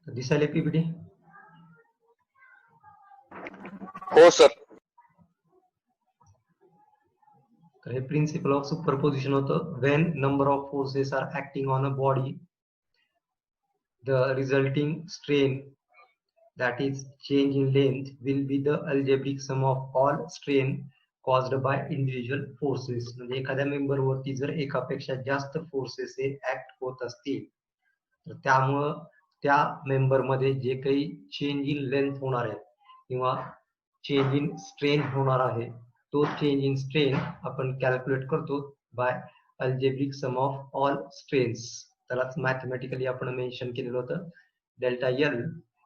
दिसायला पीपीटी? हो सर. तर हे प्रिन्सिपल ऑफ सुपरपोजिशन होतं. When number of forces are acting on a body, the resulting strain, that is change in length, will be the algebraic sum of all strain caused by individual forces. म्हणजे एखाद्या member वरती जर एकापेक्षा जास्त forces हे act होत असतील तर त्यामुळं त्या मेंबर मध्ये जे काही चेंज इन लेंथ होणार आहे किंवा चेंज इन स्ट्रेन होणार आहे, तो चेंज इन स्ट्रेन आपण कॅल्क्युलेट करतो by algebraic sum of all strains. त्यालाच मॅथमॅटिकली आपण मेन्शन केलेलं होतं. Delta L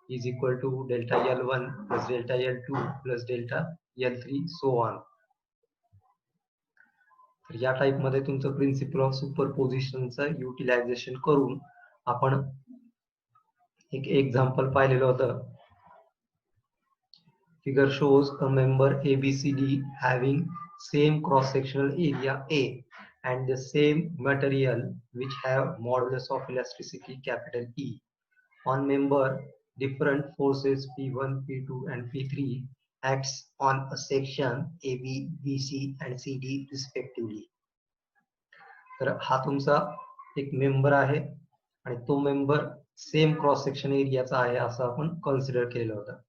is equal to delta L1 plus delta L2 plus delta L3 so on. तर या टाइप मध्ये तुमचं प्रिन्सिपल ऑफ सुपरपोजिशनचं युटिलायझेशन करून आपण एक एक्झाम्पल पाहिलेलं होतं. Figure shows a member ABCD having same cross-sectional area A and the same material which have modulus of elasticity capital E. On member, different forces P1, P2 and P3 acts on a section AB, BC and CD respectively. तर हा तुमचा एक member आहे आणि तो member same cross section एरियाचा आहे असं आपण कन्सिडर केलेलं होतं.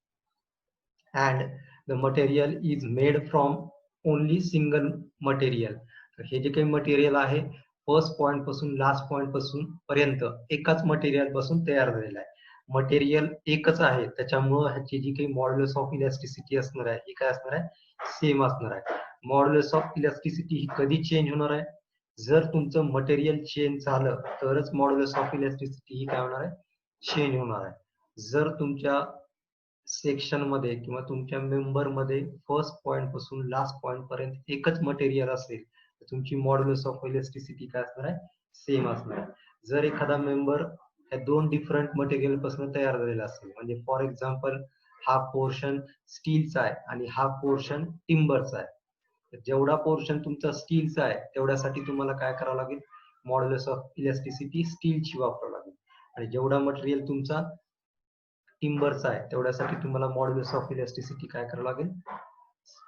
and the material is made from only single material. तर हे जे काही मटेरियल आहे फर्स्ट पॉइंट पासून लास्ट पॉइंट पासून पर्यंत एकाच मटेरियल पासून तयार झालेला आहे. मटेरियल एकच आहे, त्याच्यामुळे ह्याची जी काही मॉड्युलस ऑफ इलास्टिसिटी असणार आहे ही काय असणार आहे, सेम असणार आहे. मॉड्युलस ऑफ इलास्टिसिटी ही कधी चेंज होणार आहे, जर तुमचं मटेरियल चेंज झालं तरच मॉड्युलस ऑफ इलास्टिसिटी ही काय होणार आहे, चेंज होणार आहे. जर तुमच्या सेक्शन मध्ये किंवा तुमच्या मेंबर मध्ये फर्स्ट पॉइंट पासून लास्ट पॉइंट पर्यंत एकच मटेरियल असेल तर तुमची मॉड्युलस ऑफ इलास्टिसिटी काय असणार आहे, सेम असणार आहे. जर एखादा मेंबर या दोन डिफरंट मटेरियल पासून तयार झालेला असेल, म्हणजे फॉर एक्झाम्पल हा पोर्शन स्टीलचा आहे आणि हा पोर्शन टिम्बरचा आहे, तर जेवढा पोर्शन तुमचा स्टीलचा आहे तेवढ्यासाठी तुम्हाला काय करावं लागेल, मॉड्युलस ऑफ इलास्टिसिटी स्टीलची वापरावं लागेल. आणि जेवढा मटेरियल तुमचा टिम्बरचा आहे तेवढ्यासाठी तुम्हाला मॉड्युलस ऑफ इलास्टिसिटी काय करावं लागेल,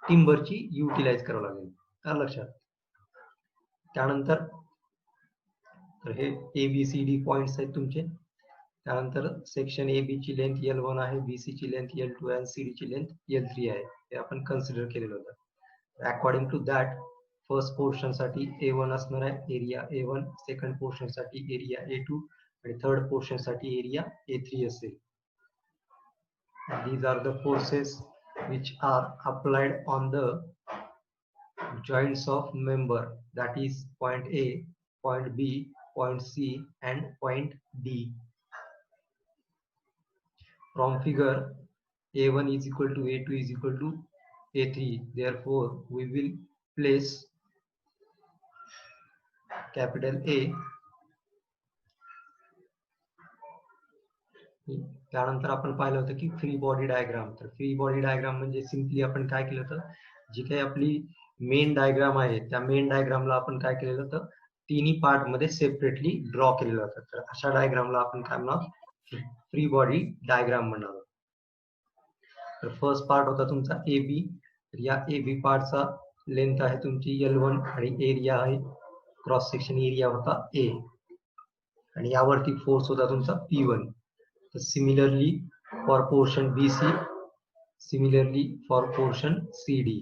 टिम्बरची युटिलाइज करावं लागेल. का लक्षात. त्यानंतर तर हे ABCD पॉइंट्स आहेत तुमचे. त्यानंतर सेक्शन AB ची लेंथ L1 आहे, BC ची लेंथ L2 आहे, CD ची लेंथ L3 आहे, हे आपण कन्सिडर केलेलं होतं. According to that first portion साठी A1 असणार आहे एरिया A1, सेकंड पोर्शन साठी एरिया A2 आणि थर्ड पोर्शन साठी एरिया A3 असेल. These are the forces which are applied on the joints of member, that is point A, point B, point C and point D. From figure, A1 is equal to A2 is equal to A3. Therefore, we will place capital A. त्यानंतर आपण पाहिलं होतं की free body diagram. तर free body diagram म्हणजे simply आपण काय केलं होतं, जी काही आपली मेन डायग्राम आहे त्या मेन डायग्रामला आपण काय केलेलं होतं, तिन्ही पार्ट मध्ये सेपरेटली ड्रॉ केलेलं होतं. तर अशा डायग्रामला आपण काय म्हणणार, फ्री बॉडी डायग्राम म्हणणार आहोत. तर फर्स्ट पार्ट होता तुमचा AB. तर या AB पार्टचा लेंथ आहे तुमची L1 आणि एरिया आहे, क्रॉस सेक्शन एरिया होता A आणि यावरती फोर्स होता तुमचा P1. Similarly for portion BC, similarly for portion CD.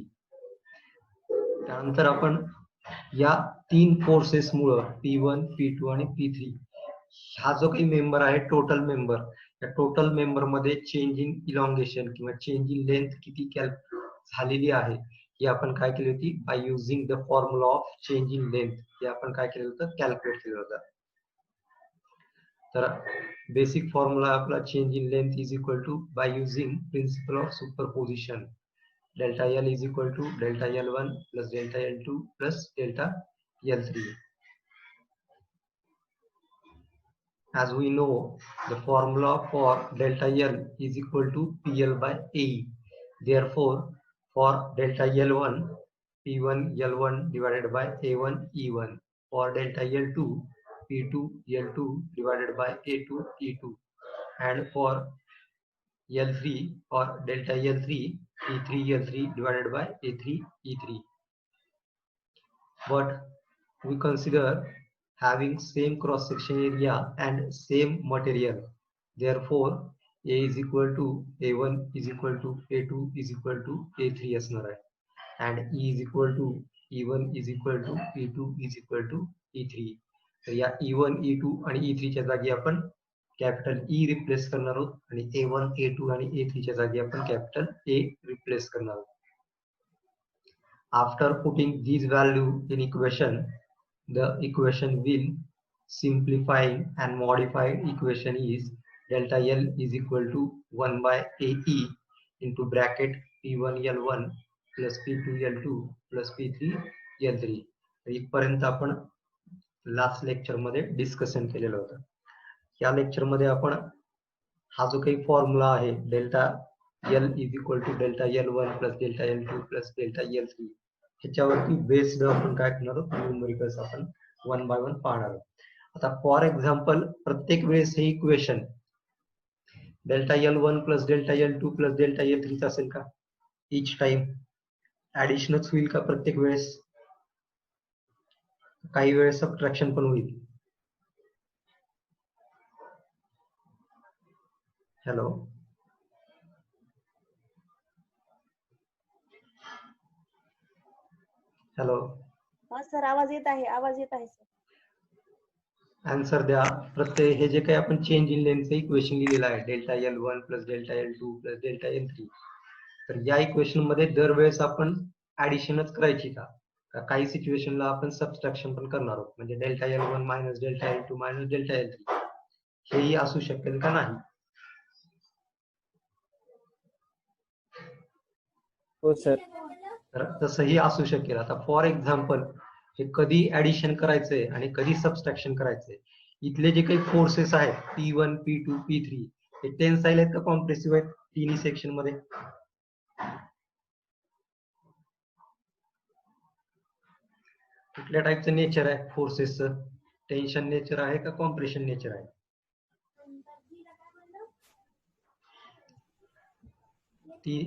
त्यानंतर आपण या तीन फोर्सेस मुळे P1, P2 आणि P3 हा जो काही मेंबर आहे टोटल मेंबर, या टोटल मेंबर मध्ये चेंज इन इलॉंगेशन किंवा चेंज इन लेंथ किती झालेली आहे ही आपण काय केली होती, by using the formula of change in length हे आपण काय केलं होतं, कॅल्क्युलेट केलं होतं. तर बेसिक फॉर्म्युला आपला change in length is equal to by using principle of superposition, delta L is equal to delta L1 plus delta L2 plus delta L3. As we know, the formula for delta L is equal to PL by AE. Therefore, for delta L1, P1 L1 divided by A1 E1. For delta L2, P2 L2 divided by A2 E2. and for L3 or delta L3, E3 L3 divided by A3 E3. But we consider having same cross section area and same material. Therefore, A is equal to A1 is equal to A2 is equal to A3 असणार आहे. And E is equal to E1 is equal to E2 is equal to E3. तर या E1, E2 आणि E3 च्या जागी आपण capital E replace करणार आहोत आणि A1, A2 आणि A3 च्या जागी आपण कॅपिटल A रिप्लेस करणार आहोत. After putting these value in equation, the equation will simplifying and modified equation is delta L is equal to 1 by AE into bracket P1 L1 plus P2 L2 plus P3 L3. इथपर्यंत आपण last lecture मध्ये discussion केलेलं होतं. या lecture मध्ये आपण हा जो काही फॉर्म्युला आहे delta L is equal to delta L1 plus delta L2 plus delta L3 ह्याच्यावरती बेस्ड आपण काय करणार आहोत न्यूमरिकल्स आपण वन बाय वन पाहणार आहोत. आता फॉर एक्झाम्पल प्रत्येक वेळेस हे equation delta L1 plus delta L2 plus delta L3 असेल का? इच टाइम ऍडिशनच होईल का प्रत्येक वेळेस? काही वेळेस सबट्रॅक्शन पण होईल. हॅलो हॅलो सर आवाज येत आहे सर. आन्सर द्या. प्रत्येक हे जे काही आपण चेंज इन लेंथचं इक्वेशन लिहिलेलं आहे delta L1 plus delta L2 plus delta L3, तर या इक्वेशन मध्ये दरवेळेस आपण ऍडिशनच करायची का? काही सिच्युएशनला आपण सबट्रॅक्शन पण करणार आहोत, म्हणजे delta L1 minus delta L2 minus delta L3 हेही असू शकेल का? नाही. हो सर. तर तसंही असू शकेल. आता फॉर एक्झाम्पल हे कधी ऍडिशन करायचंय आणि कधी सबट्रॅक्शन करायचंय, इथले जे काही फोर्सेस आहेत P1 P2 P3 हे टेन्साईल आहेत का कॉम्प्रेसिव्ह आहेत तिन्ही सेक्शन मध्ये? कुठल्या टाईपचं नेचर आहे फोर्सेसचं? टेन्शन नेचर आहे का कॉम्प्रेशन नेचर आहे? ती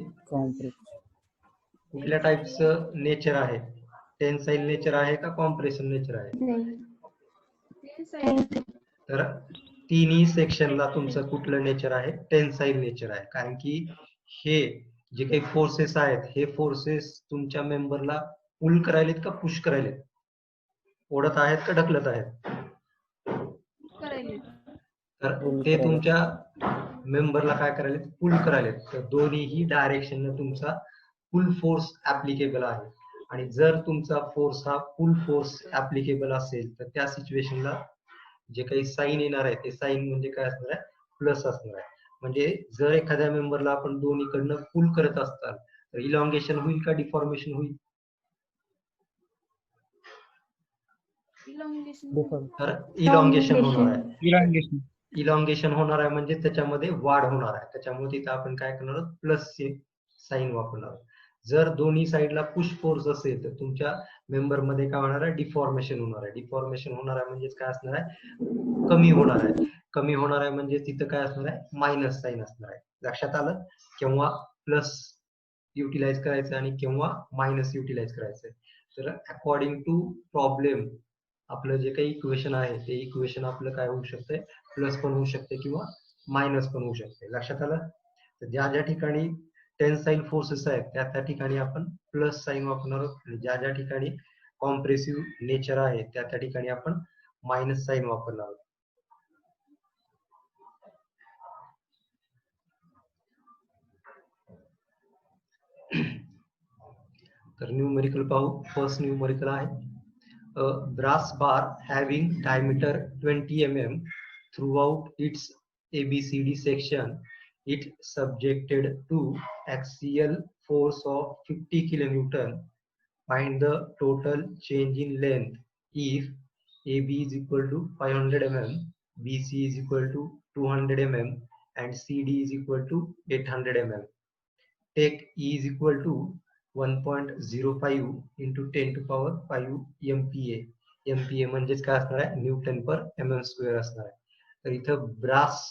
कुठल्या टाईपचं नेचर आहे? टेन्साईल नेचर आहे का कॉम्प्रेशन नेचर आहे? तर तिन्ही सेक्शनला तुमचं कुठलं नेचर आहे? टेन्साईल नेचर आहे. कारण की हे जे काही फोर्सेस आहेत हे फोर्सेस तुमच्या मेंबरला पुल करायलेत का पुश करायलेत? ओढत आहेत का ढकलत आहेत? तर ते तुमच्या मेंबरला काय करायलेत? पुल करायलेत. तर दोन्हीही डायरेक्शनला तुमचा पुल फोर्स ऍप्लिकेबल आहे. आणि जर तुमचा फोर्स हा पुल फोर्स ऍप्लिकेबल असेल तर त्या सिच्युएशनला जे काही साईन येणार आहे ते साईन म्हणजे काय असणार आहे? प्लस असणार आहे. म्हणजे जर एखाद्या मेंबरला आपण दोन्हीकडनं पुल करत असताल तर इलॉंगेशन होईल का डिफॉर्मेशन होईल? तर इलॉंगेशन होणार आहे. इलॉंगेशन होणार आहे म्हणजे त्याच्यामध्ये वाढ होणार आहे. त्याच्यामुळे तिथं आपण काय करणार आहोत? प्लस साईन वापरणार आहोत. जर दोन्ही साईडला पुश फोर्स असेल तर तुमच्या मेंबर मध्ये काय होणार आहे? डिफॉर्मेशन होणार आहे. डिफॉर्मेशन होणार आहे म्हणजे काय असणार आहे? कमी होणार आहे. कमी होणार आहे म्हणजे तिथं काय असणार आहे? मायनस साईन असणार आहे. लक्षात आलं? केव्हा प्लस युटिलाइज करायचं आणि केव्हा मायनस युटिलाइज करायचं. तर अकॉर्डिंग टू प्रॉब्लेम आपलं जे काही इक्वेशन आहे ते इक्वेशन आपलं काय होऊ शकतंय? प्लस पण होऊ शकते किंवा मायनस पण होऊ शकते. लक्षात आलं? तर ज्या ज्या ठिकाणी टेन्साईल फोर्सेस आहेत त्या ठिकाणी आपण प्लस साईन वापरणार आहोत आणि ज्या ज्या ठिकाणी कॉम्प्रेसिव्ह नेचर आहे त्या ठिकाणी आपण मायनस साईन वापरणार आहोत. तर न्यूमेरिकल पाहू. फर्स्ट न्यूमेरिकल आहे a brass bar having diameter 20 mm throughout its ABCD section, it subjected to axial force of 50 kilonewton. Find the total change in length if AB is equal to 500 mm, BC is equal to 200 mm and CD is equal to 800 mm. Take E is equal to 1.05 into 10 to power 5 MPa. MPa म्हणजेच काय असणार आहे? Newton पर mm square असणार आहे. तर इथं brass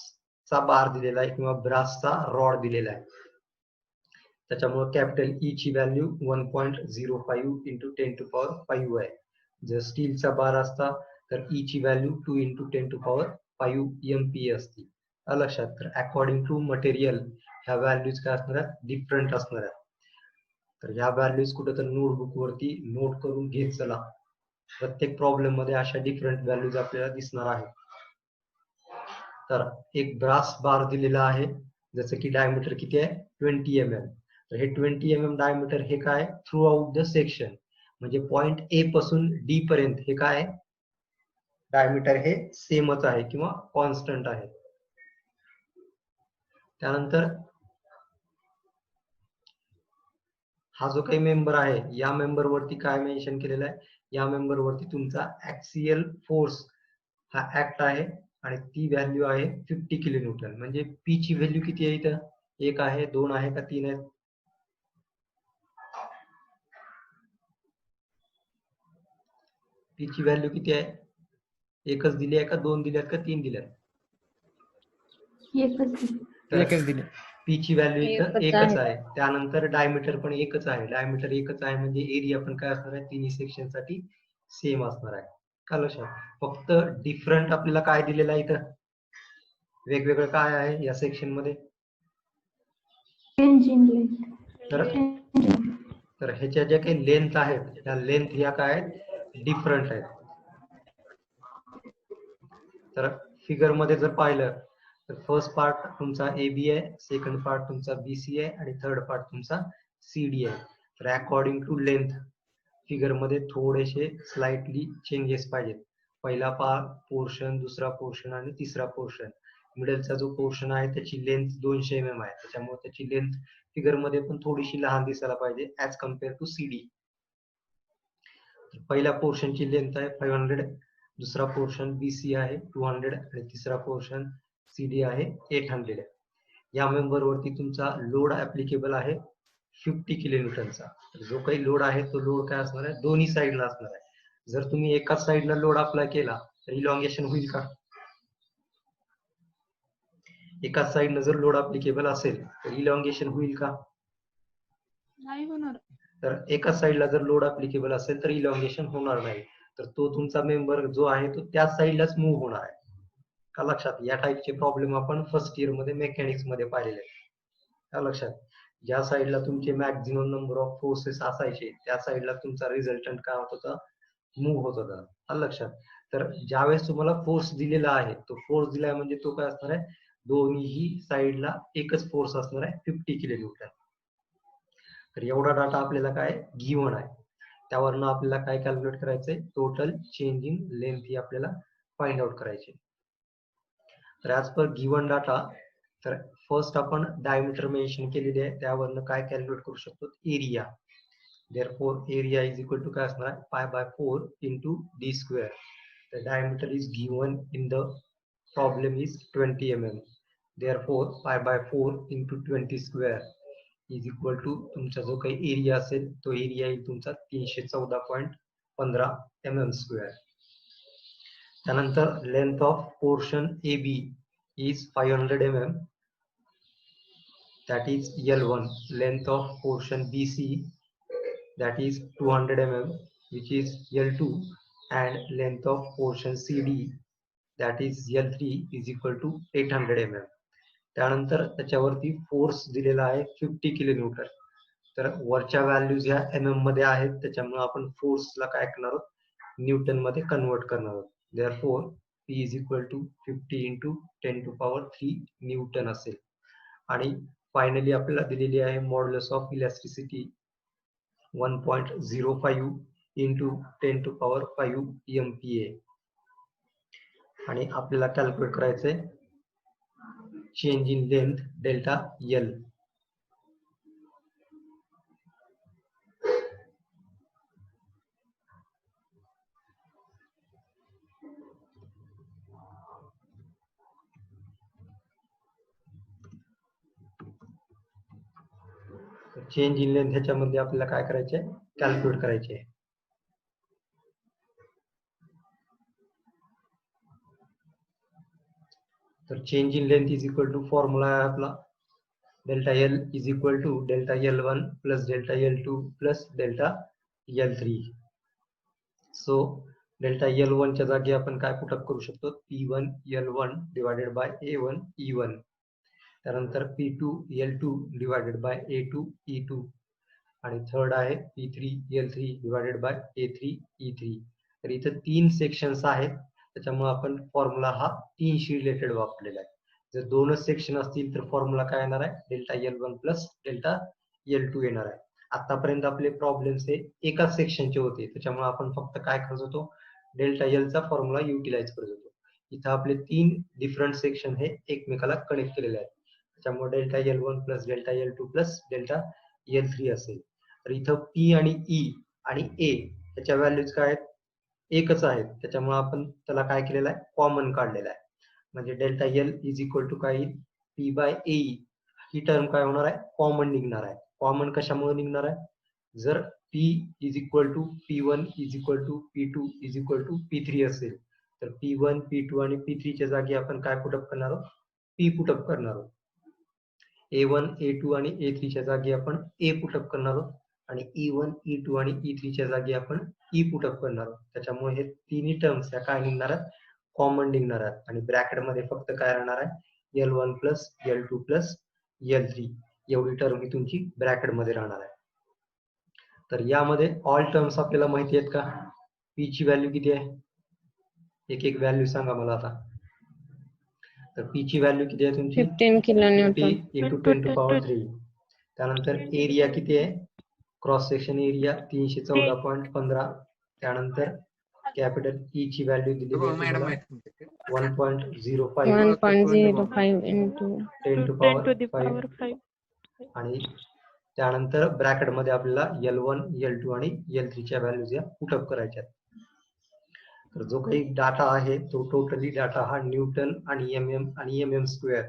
चा बार दिलेला आहे किंवा ब्रासचा रॉड दिलेला आहे. त्याच्यामुळे कॅपिटल ई ची व्हॅल्यू 1.05 इंटू 10 टू पॉवर 5 आहे. जर स्टीलचा बार असता तर ई ची value 2 into 10 to power 5 MPa असती. लक्षात. तर अकॉर्डिंग टू मटेरियल ह्या व्हॅल्यूज काय असणार आहेत, डिफरंट असणार आहेत. तर ह्या व्हॅल्यूज कुठेतरी नोटबुक वरती नोट करून घेत चला. प्रत्येक प्रॉब्लेम मध्ये अशा डिफरंट व्हॅल्यूज आपल्याला दिसणार आहेत. तर एक ब्रास बार दिलेला आहे, जसं की डायमीटर किती आहे 20 mm. तर हे 20 mm डायमीटर हे काय थ्रू आउट द सेक्शन, म्हणजे पॉइंट ए पासून डी पर्यंत हे काय डायमीटर हे सेमच आहे किंवा कॉन्स्टंट आहे. त्यानंतर हा जो काही मेंबर आहे या मेंबर वरती काय मेन्शन केलेलं आहे, या मेंबर वरती तुमचा ऍक्सियल फोर्स हा ऍक्ट आहे आणि ती व्हॅल्यू आहे 50 किलो न्यूटन. म्हणजे पी ची व्हॅल्यू किती आहे इथं, 1 आहे, 2 आहे का 3 आहे? पी ची व्हॅल्यू किती आहे, एकच दिली आहे का 2 दिल्यात का 3 दिल्यात? एकच दिली. पी ची व्हॅल्यू इथं एकच एकच आहे. आहे. त्यानंतर डायमीटर पण एकच आहे. डायमीटर एकच आहे म्हणजे एरिया पण काय असणार आहे, तिन्ही सेक्शन साठी सेम असणार आहे. का लक्षात. फक्त डिफरंट आपल्याला काय दिलेलं आहे इथं, वेगवेगळं काय आहे या सेक्शन मध्ये, तर ह्याच्या ज्या काही लेंथ आहेत त्या लेंथ या काय आहेत, डिफरंट आहेत. तर फिगर मध्ये जर पाहिलं तर फर्स्ट पार्ट तुमचा AB आहे, सेकंड पार्ट तुमचा BC आहे आणि थर्ड पार्ट तुमचा CD आहे. तर अकॉर्डिंग टू लेंथ फिगर मध्ये थोडेसे स्लाइटली चेंजेस पाहिजेत. पहिला पोर्शन, दुसरा पोर्शन आणि तिसरा पोर्शन. मिडलचा जो पोर्शन आहे त्याची लेंथ 200 mm आहे, त्याच्यामुळे त्याची लेंथ फिगर मध्ये पण थोडीशी लहान दिसायला पाहिजे ऍज कम्पेअर टू CD. पहिल्या पोर्शनची लेंथ आहे 500, दुसरा पोर्शन BC आहे 200 आणि तिसरा पोर्शन CD आहे 800. या मेंबर वरती तुमचा लोड ऍप्लिकेबल आहे 50 किलो न्यूटनचा. जो काही लोड आहे तो लोड काय असणार आहे, दोन्ही साईडला असणार आहे. जर तुम्ही एकाच साईडला लोड अप्लाय केला तर इलॉंगेशन होईल का? एकाच साईडला जर लोड ऍप्लिकेबल असेल तर इलॉंगेशन होईल का? नाही होणार. तर एकाच साईडला जर लोड ऍप्लिकेबल असेल तर इलॉंगेशन होणार नाही. तर तो तुमचा मेंबर जो आहे तो त्याच साईडलाच मूव्ह होणार आहे. का लक्षात. या टाईपचे प्रॉब्लेम आपण फर्स्ट इयर मध्ये मेकॅनिक्स मध्ये पाहिलेले आहेत. का लक्षात. ज्या साईडला तुमचे मॅक्झिमम नंबर ऑफ फोर्सेस असायचे त्या साईडला तुमचा रिझल्टंट काय होत होता, मूव्ह होत होता. का लक्षात. तर ज्यावेळेस तुम्हाला फोर्स दिलेला आहे, तो फोर्स दिलाय म्हणजे तो काय असणार आहे, दोन्ही साईडला एकच फोर्स असणार आहे 50 किलो न्यूटन. तर एवढा डाटा आपल्याला काय गिव्हन आहे. त्यावरनं आपल्याला काय कॅल्क्युलेट करायचंय, टोटल चेंज इन लेंथ ही आपल्याला फाइंड आउट करायची. तर ऍज पर गिव्हन डाटा, तर फर्स्ट आपण डायमीटर मेन्शन केलेली आहे, त्यावरनं काय कॅल्क्युलेट करू शकतो, area. Therefore area is equal to काय असणार, π/4 into d square. The diameter is given in the problem is 20 mm. Therefore, π/4 into 20 square is equal to तुमचा जो काही एरिया असेल तो एरिया येईल तुमचा 314.15 mm स्क्वेअर. त्यानंतर length of portion AB is 500 mm, that is L1. Length of portion BC, that is 200 mm, which is L2. And length of portion CD, that is L3, is equal to 800 mm. त्यानंतर त्याच्यावरती force दिलेला आहे 50 kilo Newton. तर वरच्या values ह्या mm मध्ये आहेत, त्याच्यामुळे आपण फोर्सला काय करणार आहोत, न्यूटन मध्ये कन्वर्ट करणार आहोत. Therefore P is equal to 50 into 10 to power 3 Newton असेल. आणि फायनली आपल्याला दिलेली आहे modulus of elasticity 1.05 into 10 to power 5 MPa. आणि आपल्याला कॅल्क्युलेट करायचंय change in length delta L. Change in length ह्याच्यामध्ये आपल्याला काय करायचंय, कॅल्क्युलेट करायचे. तर change in length is equal to formula आहे आपला delta L is equal to delta L one plus delta L two plus delta L three. So delta L one च्या जागी आपण काय पुटअप करू शकतो P1 L1 divided by A1 E1. त्यानंतर P2 L2 divided by A2 E2 आणि third आहे P3 L3 divided by A3 E3. तर इथे 3 सेक्शन्स आहेत त्याच्यामुळे आपण फॉर्म्युला हा 3 शी रिलेटेड वापरलेला आहे. जर दोनच सेक्शन असतील तर फॉर्म्युला काय येणार आहे delta L1 plus delta L2 येणार आहे. आतापर्यंत आपले प्रॉब्लेम्स हे एकाच सेक्शनचे होते त्याच्यामुळे आपण फक्त काय करत होतो डेल्टा एल चा फॉर्म्युला युटिलाइज करत होतो. इथं आपले 3 डिफरंट सेक्शन हे एकमेकाला कनेक्ट केलेले आहेत त्याच्यामुळे delta L1 plus delta L2 plus delta L3 असेल. तर इथं P आणि E आणि A याच्या व्हॅल्यूज काय आहेत एकच आहेत त्याच्यामुळे आपण त्याला काय केलेलं आहे कॉमन काढलेला आहे. म्हणजे delta L is equal to काय येईल P बाय ए. ही टर्म काय होणार आहे कॉमन निघणार आहे. कॉमन कशामुळे निघणार आहे जर P is equal to P1 is equal to P2 is equal to P3 असेल तर P1 P2 आणि P3 च्या जागी आपण काय पुटअप करणार आहोत P पुटअप करणार आहोत. A1 A2 आणि A3 च्या जागी आपण A पुटअप करणार आहोत आणि E1 E2 आणि E3 च्या जागी आपण E पुटअप करणार आहोत. त्याच्यामुळे हे तिन्ही टर्म्स या काय निघणार आहेत कॉमन निघणार आहेत आणि ब्रॅकेट मध्ये फक्त काय राहणार आहे L1 plus L2 plus L3 एवढी टर्म ही तुमची ब्रॅकेट मध्ये राहणार आहे. तर यामध्ये ऑल टर्म्स आपल्याला माहिती आहेत का P ची व्हॅल्यू किती आहे एक एक व्हॅल्यू सांगा मला आता. तर P ची व्हॅल्यू किती आहे तुमची 15 किलोन्यूटन. 50 into 10 to power 3. त्यानंतर एरिया किती आहे क्रॉस सेक्शन एरिया 314.15. त्यानंतर कॅपिटल E ची व्हॅल्यू दिलेली आहे तुम्हाला 1.05 1.05 into 10 to 10 to the power power 5 5. आणि त्यानंतर ब्रॅकेट मध्ये आपल्याला L1 L2 आणि L3 च्या व्हॅल्यूज या पुटअप करायच्या आहेत. तर जो काही डाटा आहे तो टोटली डाटा हा न्यूटन आणि mm आणि mm स्क्वेअर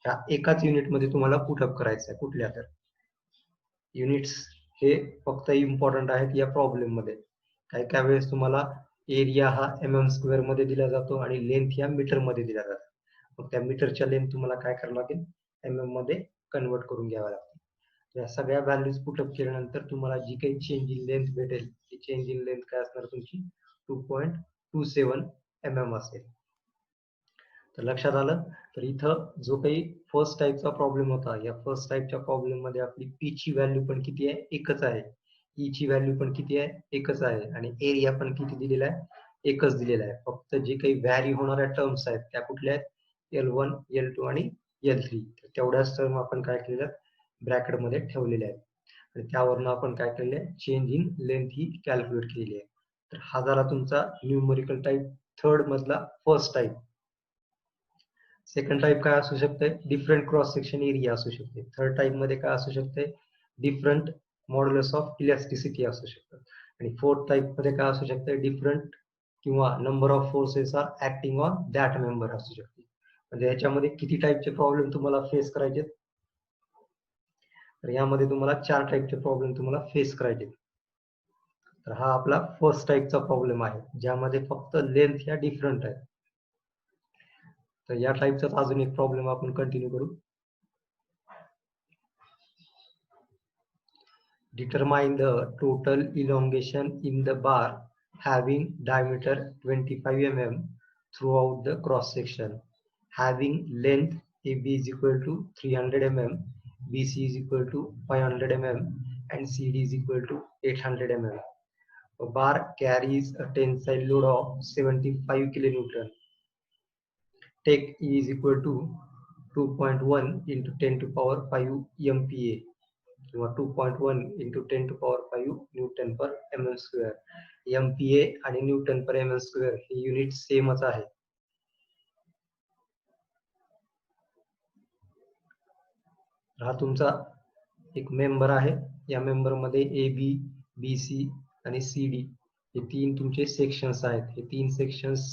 ह्या एकाच युनिट मध्ये तुम्हाला पुटअप करायचा आहे. कुठल्या तर युनिट्स हे फक्त इम्पॉर्टंट आहेत या प्रॉब्लेम मध्ये. काही काही वेळेस तुम्हाला एरिया हा स्क्वेअर मध्ये दिला जातो आणि लेंथ या मीटर मध्ये दिला जातो. मग त्या मीटरच्या लेंथ तुम्हाला काय करावं लागेल मध्ये कन्वर्ट करून घ्यावं लागते. या सगळ्या व्हॅल्यूज पुटअप केल्यानंतर तुम्हाला जी काही चेंज इन लेंथ भेटेल ती चेंज इन लेंथ काय असणार तुमची 2.27 mm असेल. तर लक्षात आलं. तर इथं जो काही फर्स्ट टाईपचा प्रॉब्लेम होता या फर्स्ट टाईपच्या प्रॉब्लेम मध्ये आपली P ची व्हॅल्यू पण किती आहे एकच आहे. E ची व्हॅल्यू पण किती आहे एकच आहे आणि एरिया पण किती दिलेला आहे एकच दिलेला आहे. फक्त जे काही व्हॅरी होणाऱ्या टर्म्स आहेत त्या कुठल्या आहेत L1 L2 आणि L3. तेवढ्याच टर्म आपण काय केलेल्या ब्रॅकेट मध्ये ठेवलेल्या आहेत आणि त्यावरून आपण काय केलेलं आहे change in length he calculate केलेली आहे. तर हा झाला तुमचा न्यूमरिकल टाईप थर्ड मधला फर्स्ट टाईप. सेकंड टाईप काय असू शकते डिफरंट क्रॉस सेक्शन एरिया असू शकते. थर्ड टाईप मध्ये काय असू शकते डिफरंट मॉड्युलस ऑफ इलॅस्टिसिटी असू शकतं आणि फोर्थ टाईप मध्ये काय असू शकते डिफरंट किंवा number of forces are acting on that member असू शकते. म्हणजे याच्यामध्ये किती टाईपचे प्रॉब्लेम तुम्हाला फेस करायचे तर यामध्ये तुम्हाला 4 टाईपचे प्रॉब्लेम तुम्हाला फेस करायचे. तर हा आपला फर्स्ट टाईपचा प्रॉब्लेम आहे ज्यामध्ये फक्त लेंथ या डिफरंट आहे. तर या टाईपचाच अजून एक प्रॉब्लेम आपण कंटिन्यू करू. Determine the total elongation in the bar having diameter 25 mm throughout the cross section, having length AB is equal to 300 mm, BC is equal to 500 mm, and CD is equal to 800 mm. A bar carries a tensile load of 75 kilonewton. Take E is equal to 2.1 into 10 to power 5 MPa किंवा 2.1 into 10 to power 5 Newton per mm square. MPa आणि Newton पर mm square हे unit सेमच आहे. हा तुमचा एक member आहे. या मेंबर मध्ये ए बी बी सी आणि सी डी हे 3 तुमचे सेक्शन्स आहेत. हे 3 सेक्शन्स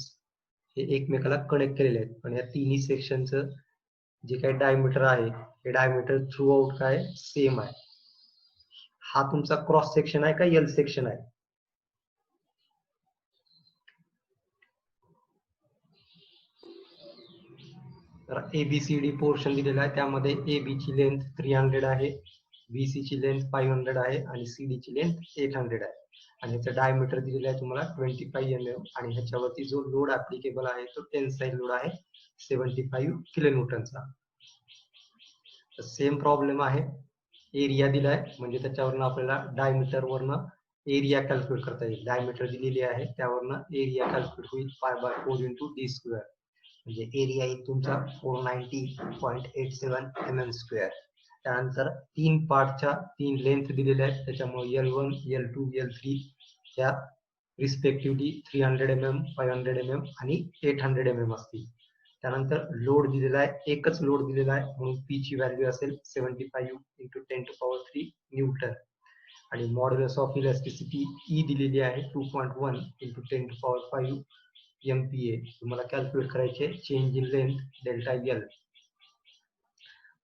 हे एकमेकाला कनेक्ट केलेले आहेत पण या तिन्ही सेक्शनचं जे काही डायमीटर आहे हे डायमीटर थ्रू आउट काय सेम आहे. हा तुमचा क्रॉस सेक्शन आहे का एल सेक्शन आहे तर ABCD पोर्शन दिलेला आहे, त्यामध्ये AB ची लेंथ 300 आहे, BC ची लेंथ 500 आहे आणि CD ची लेंथ 800 आहे आणि ह्याचं डायमीटर दिलेलं आहे तुम्हाला 25 mm आणि ह्याच्यावरती जो लोड ऍप्लिकेबल आहे तो टेन्साईल लोड आहे 75 किलोन्यूटनचा. सेम प्रॉब्लेम आहे, एरिया दिलाय म्हणजे त्याच्यावरनं आपल्याला डायमीटर वरनं एरिया कॅल्क्युलेट करता येईल. डायमीटर दिलेली आहे त्यावरनं एरिया कॅल्क्युलेट होईल π/4 × d², म्हणजे एरिया येईल तुमचा 490.87 mm². त्यानंतर 3 पार्टच्या 3 लेंथ दिलेल्या आहेत, त्याच्यामुळे L1, L2, L3 ह्या रिस्पेक्टिव्हली 300 mm, 500 mm आणि 800 mm असतील. त्यानंतर लोड दिलेला आहे, एकच लोड दिलेला आहे म्हणून P ची व्हॅल्यू असेल 75 × 10⁻³ न्यूटन आणि मॉड्युलस ऑफ इलॅस्टिसिटी E दिलेली आहे 2.1 × 10⁵ MPa. तुम्हाला कॅल्क्युलेट करायचे change in length delta L.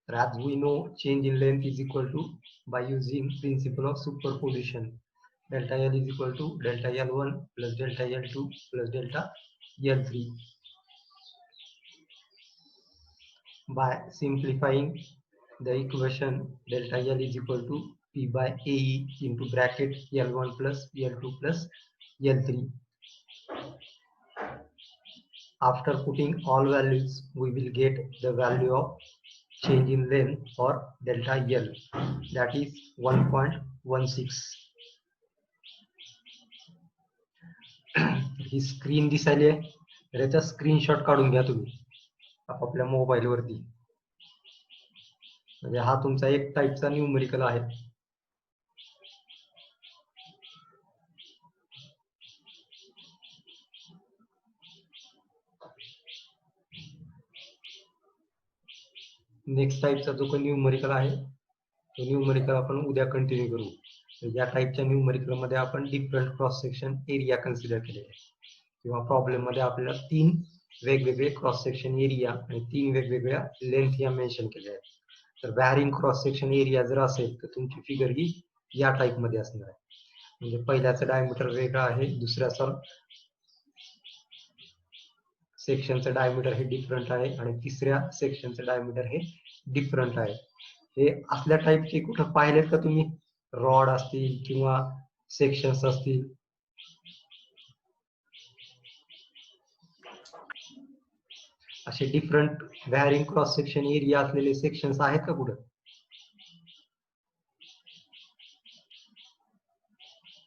As we know, change in length is equal to by using principle of superposition. Delta L is equal to delta L1 plus delta L2 plus delta L3. By simplifying the equation, delta L is equal to P/AE into bracket L1 plus L2 plus L3. After putting all values, we will get the value of change in length for delta L, that is 1.16. ही screen दिसायली आहे, तर याचा screenshot काढून घ्या तुम्ही आपापल्या mobile वरती. म्हणजे हा तुमचा एक टाईपचा न्यूमेरिकल आहे. नेक्स्ट टाईपचा जो काही न्यूमेरिकल आहे तो न्यूमेरिकल आपण उद्या कंटिन्यू करू. या टाईपच्या न्यूमेरिकल मध्ये आपण different cross section area consider केलेले आहे, किंवा प्रॉब्लेम मध्ये आपल्याला 3 वेगवेगळे क्रॉस सेक्शन एरिया आणि 3 वेगवेगळ्या लेंथ या मेन्शन केल्या आहेत. तर व्हॅरिंग क्रॉस सेक्शन एरिया जर असेल तर तुमची फिगर ही या टाईप मध्ये असणार आहे. म्हणजे पहिल्याचं डायमीटर वेगळं आहे, दुसऱ्याचं सेक्शनचं डायमीटर हे डिफरंट आहे आणि तिसऱ्या सेक्शनचं डायमीटर हे डिफरंट आहे. हे असल्या टाईपचे कुठं पाहिलेत का तुम्ही? रॉड असतील किंवा सेक्शन्स असतील, असे different varying cross section area असलेले सेक्शन्स आहेत का कुठं?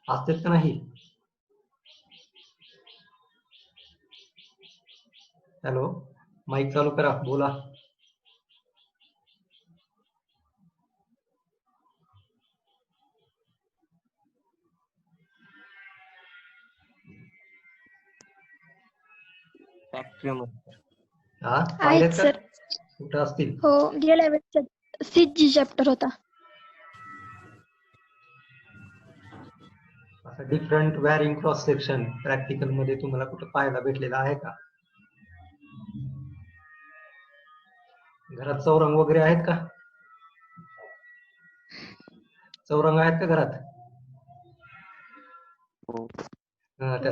असतात का नाही? हॅलो, माईक चालू करा, बोला. हा, पाहिलेत का? सर. कुठं असतील? हो, गेल्या वेळेस सीजी चॅप्टर होता. असं different varying cross section practical मध्ये तुम्हाला कुठं पाहायला भेटलेला आहे का? घरात चौरंग वगैरे आहेत का? चौरंग आहेत का घरात? त्या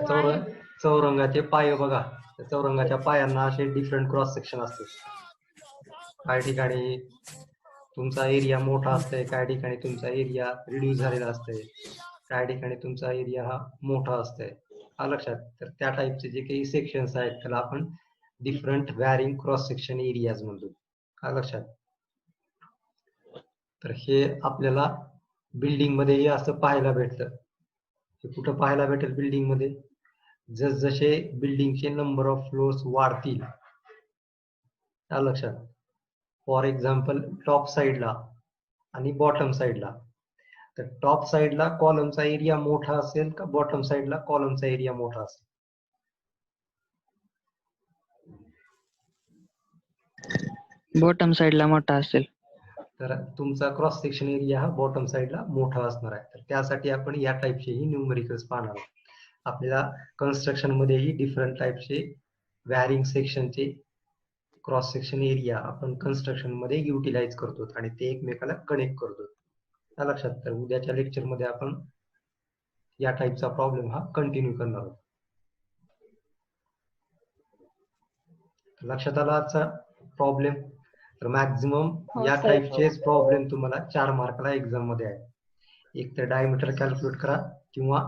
चौरंगाचे पाय बघा, त्या चौरंगाच्या पायांना असे डिफरंट क्रॉस सेक्शन असते. काही ठिकाणी तुमचा एरिया मोठा असतोय, काही ठिकाणी तुमचा एरिया रिड्यूस झालेला असतोय, काही ठिकाणी तुमचा एरिया हा मोठा असतोय. लक्षात. तर त्या टाईपचे जे काही सेक्शन्स आहेत त्याला आपण different varying cross section areas म्हणतो. लक्षात. तर हे आपल्याला बिल्डिंग मध्येही असं पाहायला भेटतं. हे कुठं पाहायला भेटेल बिल्डिंग मध्ये? जसजसे बिल्डिंगचे नंबर ऑफ फ्लोर्स वाढतील, लक्षात. फॉर एक्झाम्पल टॉप साइडला आणि बॉटम साइडला, तर टॉप साइडला कॉलमचा एरिया मोठा असेल का बॉटम साइडला कॉलमचा एरिया मोठा असेल? बॉटम साइडला मोठा असेल. तर तुमचा क्रॉस सेक्शन एरिया हा बॉटम साइडला मोठा असणार आहे. तर त्यासाठी आपण या टाईपचेही न्यूमेरिकल्स पाहणार आहोत. आपल्याला कन्स्ट्रक्शन मध्येही डिफरंट टाईपचे व्हॅरिंग सेक्शनचे क्रॉस सेक्शन एरिया आपण कन्स्ट्रक्शन मध्ये युटिलाइज करतो आणि ते एकमेकाला कनेक्ट करतो. लक्षात. तर उद्याच्या लेक्चर मध्ये आपण या टाईपचा प्रॉब्लेम हा कंटिन्यू करणार आहोत. लक्षात आला आजचा प्रॉब्लेम. तर मॅक्झिमम हो या sir. टाईपचेच प्रॉब्लेम तुम्हाला 4 मार्कला एक्झाम मध्ये आहे. एक तर डायमीटर कॅल्क्युलेट करा किंवा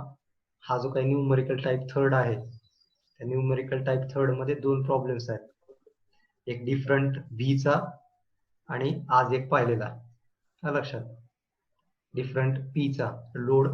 हा जो काही न्यूमरिकल टाईप थर्ड आहे त्या न्यूमरिकल टाईप थर्ड मध्ये 2 प्रॉब्लेम्स आहेत. एक डिफरंट व्हीचा आणि आज एक पाहिलेला लक्षात डिफरंट पीचा लोड